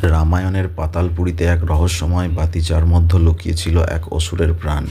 রামায়ণের পাতালপুরীতে এক রহস্যময় বাতিচার মধ্যে লুকিয়ে ছিল এক অসুরের প্রাণ।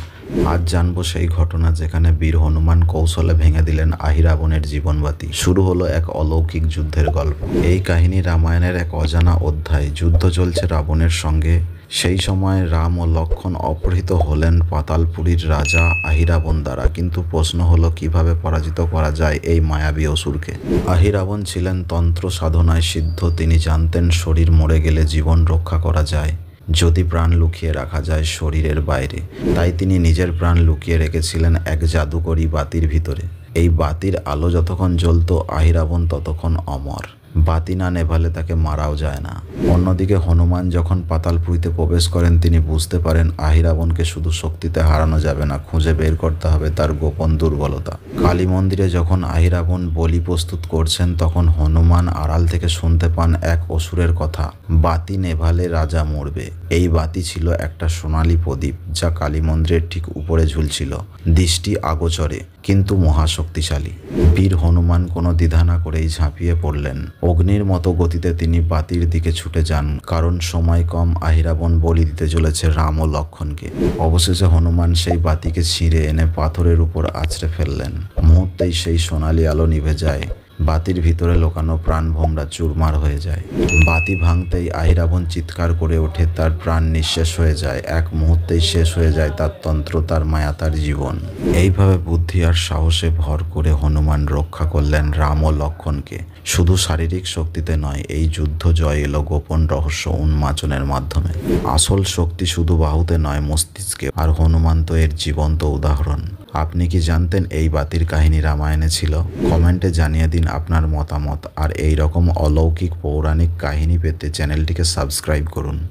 আজ জানবো সেই ঘটনা যেখানে বীর হনুমান কৌশলে ভেঙে দিলেন আহিরাবণের জীবনবাতি। শুরু হলো এক অলৌকিক যুদ্ধের গল্প। এই কাহিনী রামায়ণের এক অজানা অধ্যায়। যুদ্ধ চলছে রাবণের সঙ্গে। সেই সময় রাম ও লক্ষ্মণ অপহৃত হলেন পাতালপুরীর রাজা আহিরাবণ দ্বারা। কিন্তু প্রশ্ন হলো, কিভাবে পরাজিত করা যায় এই মায়াবী অসুরকে। আহিরাবণ ছিলেন তন্ত্র সাধনায় সিদ্ধ। তিনি জানতেন শরীর মরে গেলে জীবন রক্ষা করা যায়, যদি প্রাণ লুকিয়ে রাখা যায় শরীরের বাইরে। তাই তিনি নিজের প্রাণ লুকিয়ে রেখেছিলেন এক জাদুকরী বাতির ভিতরে। এই বাতির আলো যতক্ষণ জ্বলত, আহিরাবণ ততক্ষণ অমর। বাতি না নেভালে তাকে মারাও যায় না। অন্যদিকে হনুমান যখন পাতালপুরীতে প্রবেশ করেন, তিনি বুঝতে পারেন আহিরাবণকে শুধু শক্তিতে হারানো যাবে না, খুঁজে বের করতে হবে তার গোপন দুর্বলতা। কালী মন্দিরে যখন আহিরাবণ বলি প্রস্তুত করছেন, তখন হনুমান আড়াল থেকে শুনতে পান এক অসুরের কথা, বাতি নেভালে রাজা মরবে। এই বাতি ছিল একটা সোনালী প্রদীপ, যা কালী মন্দিরের ঠিক উপরে ঝুলছিল। দৃষ্টি আগোচরে কিন্তু মহাশক্তিশালী। বীর হনুমান কোনো দ্বিধা না করেই ঝাঁপিয়ে পড়লেন। অগ্নির মতো গতিতে তিনি বাতির দিকে ছুটে যান, কারণ সময় কম। আহিরাবণ বলি দিতে চলেছে রাম ও লক্ষ্মণকে। অবশেষে হনুমান সেই বাতিকে ছিঁড়ে এনে পাথরের উপর আছড়ে ফেললেন। মুহূর্তেই সেই সোনালি আলো নিভে যায়। বাতির ভিতরে লোকানো প্রাণভোমরা চুরমার হয়ে যায়। বাতি ভাঙতেই আহিরাবণ চিৎকার করে ওঠে। তার প্রাণ নিঃশেষ হয়ে যায়। এক মুহূর্তেই শেষ হয়ে যায় তার তন্ত্র, তার মায়া, তার জীবন। এইভাবে বুদ্ধি আর সাহসে ভর করে হনুমান রক্ষা করলেন রাম ও লক্ষ্মণকে। শুধু শারীরিক শক্তিতে নয়, এই যুদ্ধ জয় এলো গোপন রহস্য উন্মোচনের মাধ্যমে। আসল শক্তি শুধু বাহুতে নয়, মস্তিষ্কে। আর হনুমান তো এর জীবন্ত উদাহরণ। আপনি কি জানতেন এই বাতির কাহিনী রামায়ণে ছিল? কমেন্টে জানিয়ে দিন আপনার মতামত। আর এই রকম অলৌকিক পৌরাণিক কাহিনী পেতে চ্যানেলটিকে সাবস্ক্রাইব করুন।